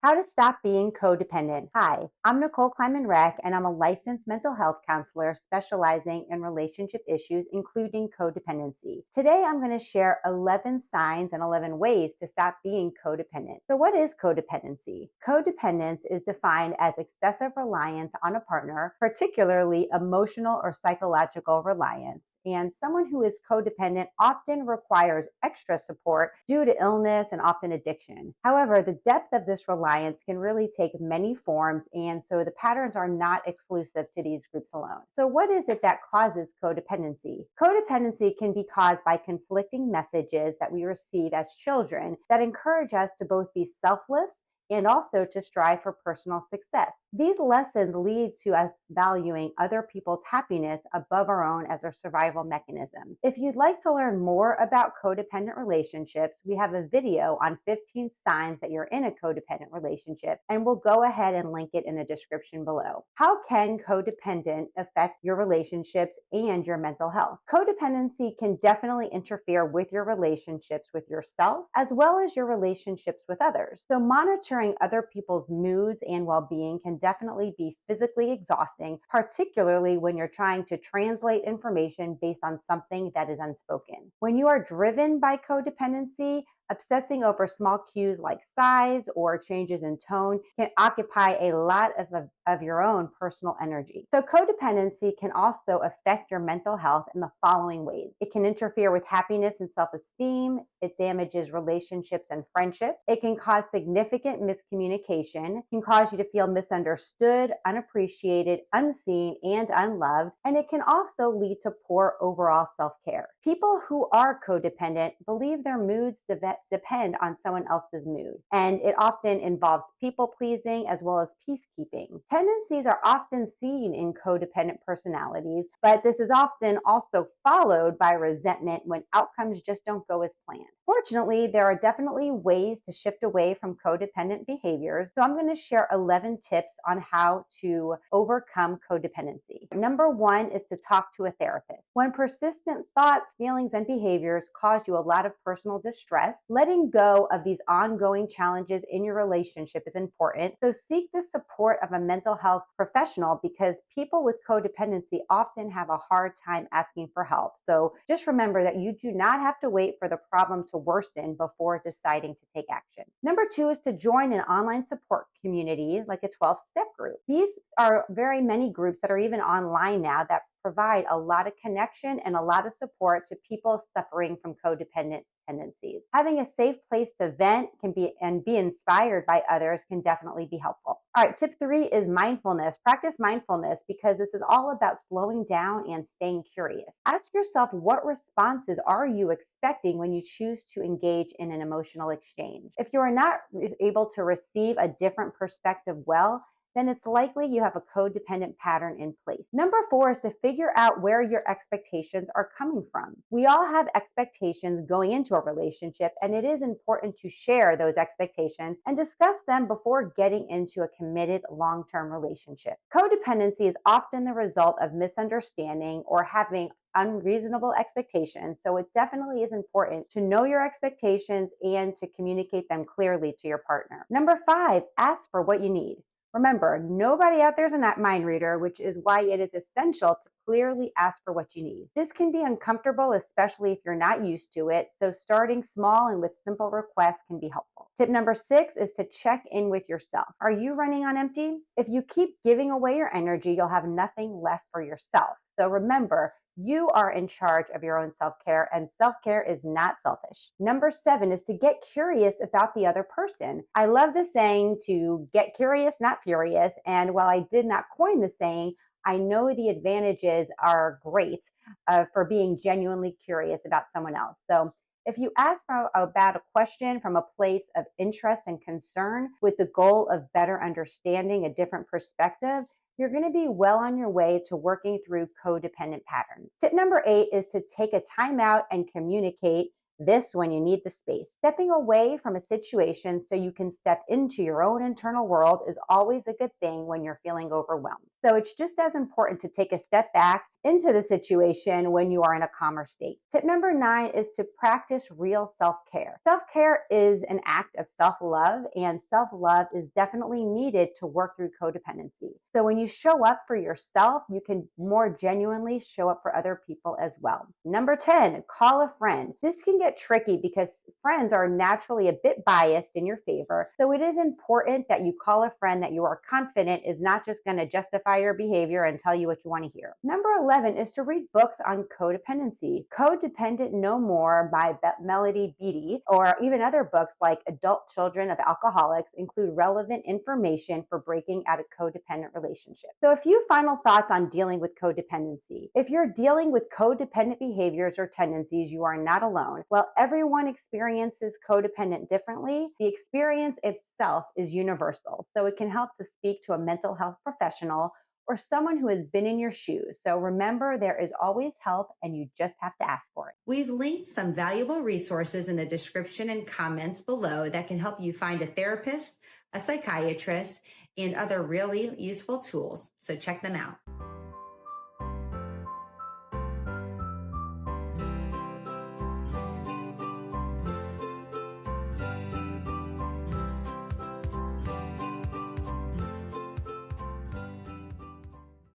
How to stop being codependent. Hi, I'm Nicole Kleiman-Reck, and I'm a licensed mental health counselor specializing in relationship issues, including codependency. Today, I'm going to share 11 signs and 11 ways to stop being codependent. So, what is codependency? Codependence is defined as excessive reliance on a partner, particularly emotional or psychological reliance. And someone who is codependent often requires extra support due to illness and often addiction. However, the depth of this reliance can really take many forms, and so the patterns are not exclusive to these groups alone. So, what is it that causes codependency? Codependency can be caused by conflicting messages that we receive as children that encourage us to both be selfless and also to strive for personal success. These lessons lead to us valuing other people's happiness above our own as a survival mechanism. If you'd like to learn more about codependent relationships, we have a video on 15 signs that you're in a codependent relationship, and we'll go ahead and link it in the description below. How can codependent affect your relationships and your mental health? Codependency can definitely interfere with your relationships with yourself as well as your relationships with others. So, monitoring other people's moods and well being can definitely be physically exhausting, particularly when you're trying to translate information based on something that is unspoken. When you are driven by codependency, obsessing over small cues like size or changes in tone can occupy a lot of your own personal energy. So, codependency can also affect your mental health in the following ways: it can interfere with happiness and self esteem, it damages relationships and friendships, it can cause significant miscommunication, can cause you to feel misunderstood, unappreciated, unseen, and unloved, and it can also lead to poor overall self care. People who are codependent believe their moods depend on someone else's mood, and it often involves people pleasing as well as peacekeeping. Tendencies are often seen in codependent personalities, but this is often also followed by resentment when outcomes just don't go as planned. Fortunately, there are definitely ways to shift away from codependent behaviors, so I'm going to share 11 tips on how to overcome codependency. Number one is to talk to a therapist. When persistent thoughts, feelings, and behaviors cause you a lot of personal distress, letting go of these ongoing challenges in your relationship is important. So seek the support of a mental health professional because people with codependency often have a hard time asking for help. So just remember that you do not have to wait for the problem to worsen before deciding to take action. Number two is to join an online support community like a 12-step group. These are very many groups that are even online now that provide a lot of connection and a lot of support to people suffering from codependent tendencies. Having a safe place to vent can be and be inspired by others can definitely be helpful. All right, tip three is mindfulness. Practice mindfulness because this is all about slowing down and staying curious. Ask yourself, what responses are you expecting when you choose to engage in an emotional exchange? If you are not able to receive a different perspective well, then it's likely you have a codependent pattern in place. Number four is to figure out where your expectations are coming from. We all have expectations going into a relationship, and it is important to share those expectations and discuss them before getting into a committed long-term relationship. Codependency is often the result of misunderstanding or having unreasonable expectations. So it definitely is important to know your expectations and to communicate them clearly to your partner. Number five, ask for what you need. Remember, nobody out there is a mind reader, which is why it is essential to clearly ask for what you need. This can be uncomfortable, especially if you're not used to it, so starting small and with simple requests can be helpful. Tip number six is to check in with yourself. Are you running on empty? If you keep giving away your energy, you'll have nothing left for yourself. So remember, you are in charge of your own self care, and self care is not selfish. Number seven is to get curious about the other person. I love the saying to get curious, not furious. And while I did not coin the saying, I know the advantages are great for being genuinely curious about someone else. So if you ask about a question from a place of interest and concern with the goal of better understanding a different perspective, you're going to be well on your way to working through codependent patterns. Tip number eight is to take a time out and communicate this when you need the space. Stepping away from a situation so you can step into your own internal world is always a good thing when you're feeling overwhelmed. So it's just as important to take a step back into the situation when you are in a calmer state. Tip number 9 is to practice real self-care. Self-care is an act of self-love, and self-love is definitely needed to work through codependency. So when you show up for yourself, you can more genuinely show up for other people as well. Number 10, call a friend. This can get tricky because friends are naturally a bit biased in your favor. So it is important that you call a friend that you are confident is not just going to justify your behavior and tell you what you want to hear. Number 11 is to read books on codependency. Codependent No More by Melody Beattie, or even other books like Adult Children of Alcoholics, include relevant information for breaking out of codependent relationships. So a few final thoughts on dealing with codependency. If you're dealing with codependent behaviors or tendencies, you are not alone. While everyone experiences codependent differently, the experience itself is universal. So it can help to speak to a mental health professional or someone who has been in your shoes. So remember, there is always help and you just have to ask for it. We've linked some valuable resources in the description and comments below that can help you find a therapist, a psychiatrist, and other really useful tools. So check them out.